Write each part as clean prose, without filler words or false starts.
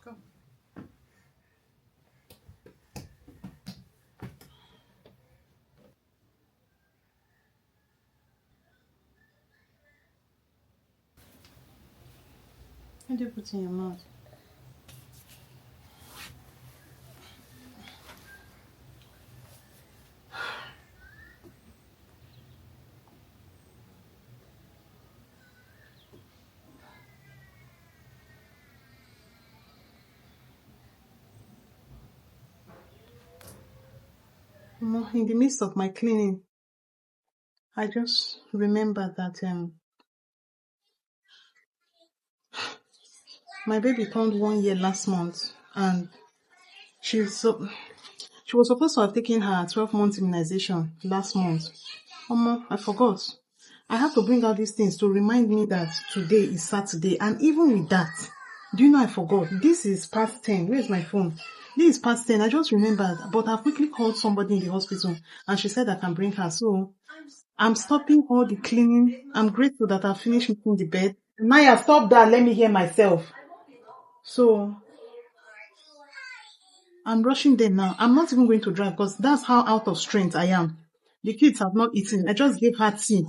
Come. What do you put in your mouth? In the midst of my cleaning, I just remember that my baby turned 1 year last month, and she was supposed to have taken her 12-month immunization last month. I forgot. I have to bring out these things to remind me that today is Saturday, and even with that, do you know I forgot? This is past 10. Where's my phone? This is past 10. I just remembered, but I quickly called somebody in the hospital, and she said I can bring her. So I'm stopping all the cleaning. I'm grateful that I finished making the bed. Maya, stop that. Let me hear myself. So I'm rushing there now. I'm not even going to drive because that's how out of strength I am. The kids have not eaten. I just gave her tea.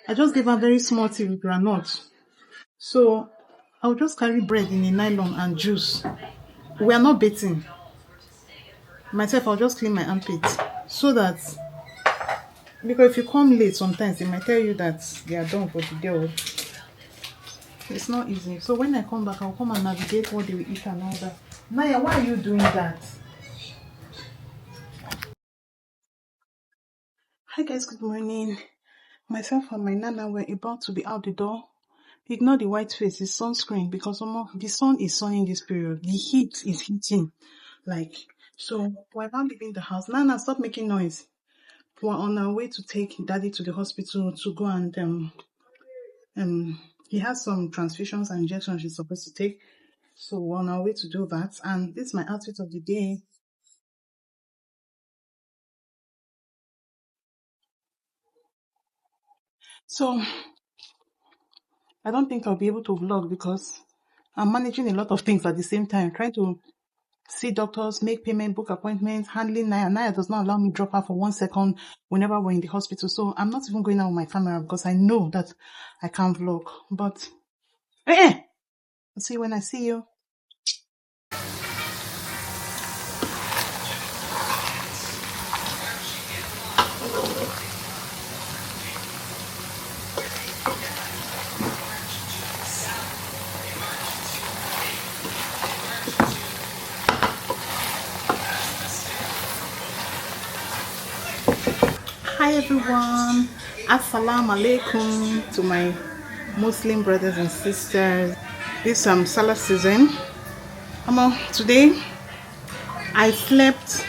I just gave her very small tea with granite. So I'll just carry bread in a nylon and juice. We are not bathing. Myself, I'll just clean my armpits so that, because if you come late sometimes, they might tell you that they are done for the day. It's not easy. So when I come back, I'll come and navigate what they will eat and all that. Naya, why are you doing that? Hi guys, good morning. Myself and my nana were about to be out the door. Ignore the white face, it's sunscreen, because the sun is sunning this period. The heat is hitting. So we're now leaving the house. Nana, stop making noise. We're on our way to take daddy to the hospital to go and he has some transfusions and injections he's supposed to take. So we're on our way to do that. And this is my outfit of the day. So I don't think I'll be able to vlog because I'm managing a lot of things at the same time, trying to see doctors, make payment, book appointments, handling Naya. Naya does not allow me to drop her for 1 second whenever we're in the hospital. So I'm not even going out with my camera because I know that I can't vlog. But I'll see you when I see you. Hi everyone, assalamu alaikum to my Muslim brothers and sisters. This Salah season. Today I slept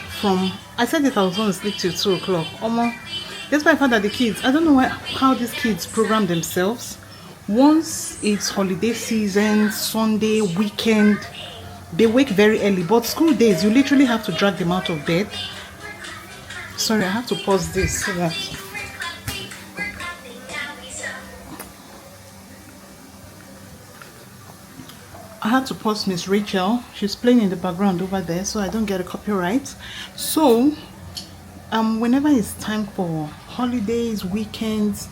I said that I was going to sleep till 2 o'clock. Despite the fact that the kids, I don't know how these kids program themselves. Once it's holiday season, Sunday, weekend, they wake very early. But school days, you literally have to drag them out of bed. Sorry, I have to pause this so that I had to pause Miss Rachel. She's playing in the background over there so I don't get a copyright. So whenever it's time for holidays, weekends,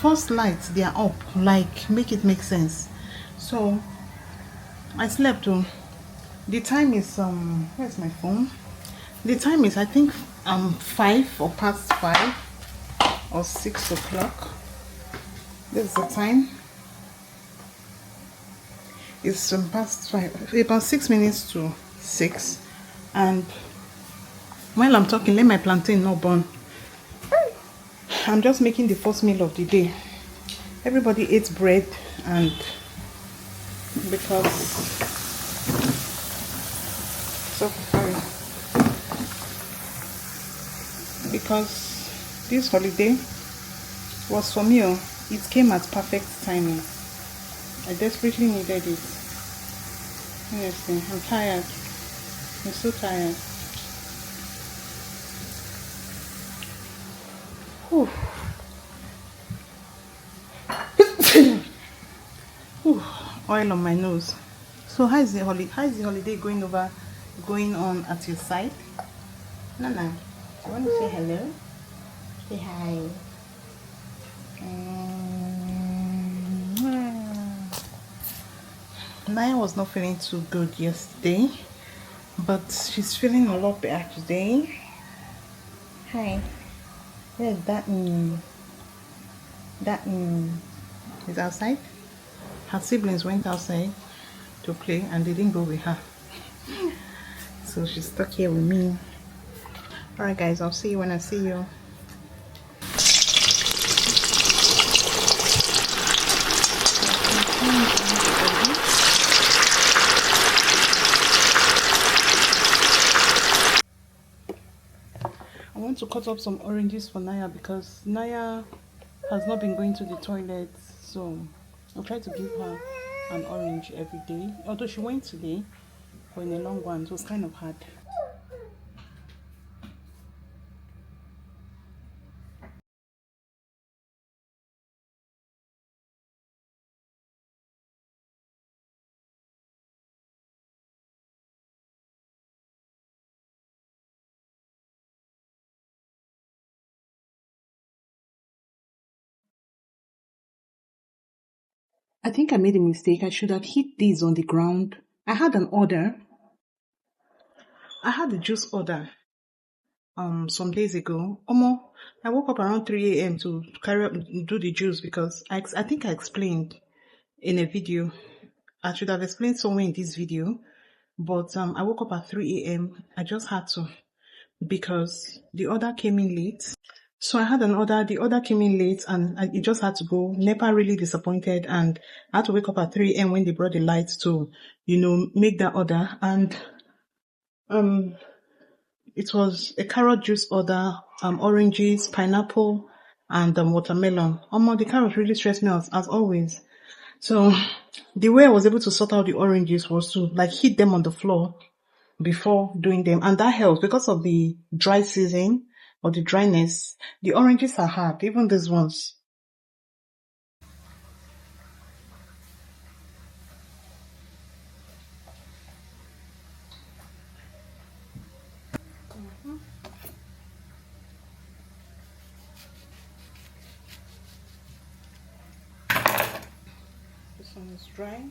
first light they are up, like make it make sense. So I slept. The time is where's my phone? The time is, I think 5 or past 5 or 6 o'clock. This is the time. It's past 5, about 6 minutes to 6. And while I'm talking, let my plantain not burn. I'm just making the first meal of the day. Everybody ate bread, and because this holiday was for me, it came at perfect timing. I desperately needed it. Honestly, I'm tired. I'm so tired. Whew. Whew. Oil on my nose. So how is the holiday going on at your side? Nana, you want to say hello? Say hi. Naya was not feeling too good yesterday, but she's feeling a lot better today. Hi. Yes, that is outside. Her siblings went outside to play and they didn't go with her. So she's stuck here with me. Alright guys, I'll see you when I see you. I want to cut up some oranges for Naya because Naya has not been going to the toilet, so I'll try to give her an orange every day. Although she went today, but in a long one, it was kind of hard. I think I made a mistake. I should have hid these on the ground. I had an order. I had a juice order some days ago. I woke up around 3 a.m. to do the juice because I think I explained in a video. I should have explained somewhere in this video, but I woke up at 3 a.m. I just had to because the order came in late. So I had an order, the order came in late and it just had to go. NEPA really disappointed and I had to wake up at 3 a.m. when they brought the lights to, make that order. And it was a carrot juice order, oranges, pineapple, and watermelon. The carrot really stressed me out as always. So the way I was able to sort out the oranges was to heat them on the floor before doing them, and that helps because of the dry season or the dryness. The oranges are hard, even these ones. This one is dry.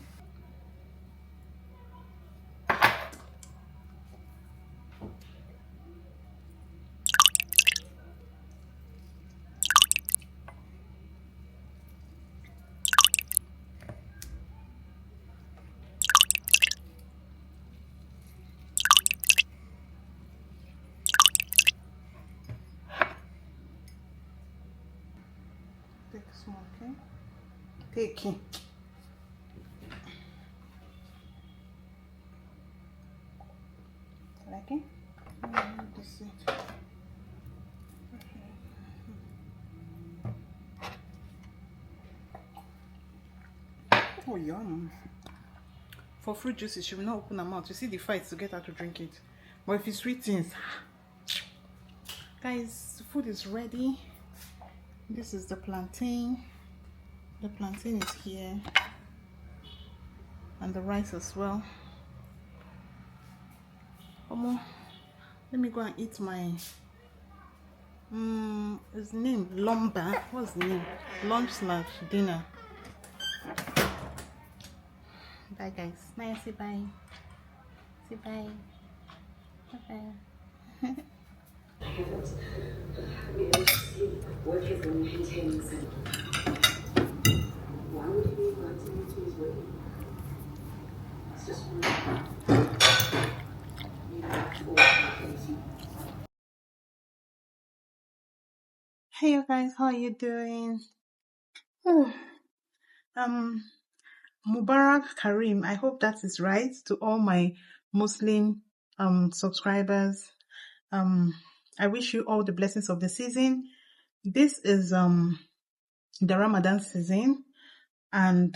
Take small, okay? Take it. Like it? This is Oh, yum. For fruit juices, she will not open her mouth. You see the fight to get her to drink it. But if it's sweet things, guys, the food is ready. This is the plantain. The plantain is here. And the rice as well. Let me go and eat my his name lumber. What's the name? Lunch/dinner. Bye guys. Naya, say bye. Say bye. Bye. What if when contains it? Why would he be wanting to his way? It's just Hey you guys, how are you doing? Mubarak Kareem, I hope that is right to all my Muslim subscribers. I wish you all the blessings of the season. This is the Ramadan season, and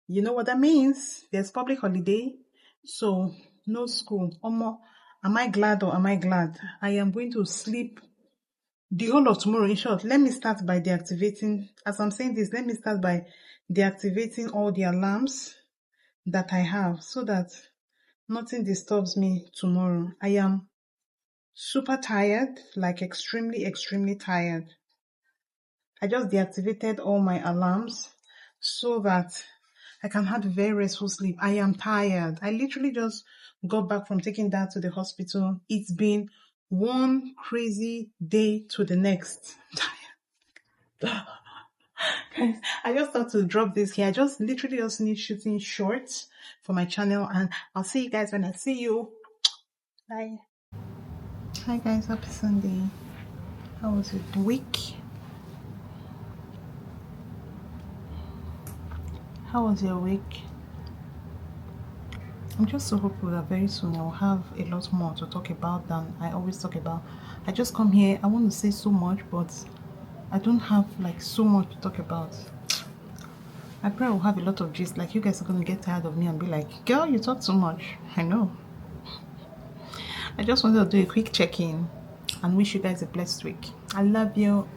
you know what that means. There's public holiday, so no school. Am I glad or am I glad? I am going to sleep the whole of tomorrow. In short, let me start by deactivating, as I'm saying this, let me start by deactivating all the alarms that I have so that nothing disturbs me tomorrow. I am super tired, like extremely, extremely tired. I just deactivated all my alarms so that I can have very restful sleep. I am tired. I literally just got back from taking Dad to the hospital. It's been one crazy day to the next. I just thought to drop this here. I just literally just need shooting shorts for my channel, and I'll see you guys when I see you. Bye. Hi guys, happy Sunday. How was your week? How was your week? I'm just so hopeful that very soon I'll have a lot more to talk about than I always talk about. I just come here, I want to say so much, but I don't have like so much to talk about. I pray I'll have a lot of gist. Like, you guys are gonna get tired of me and be like, girl, you talk too much. I know. I just wanted to do a quick check-in and wish you guys a blessed week. I love you.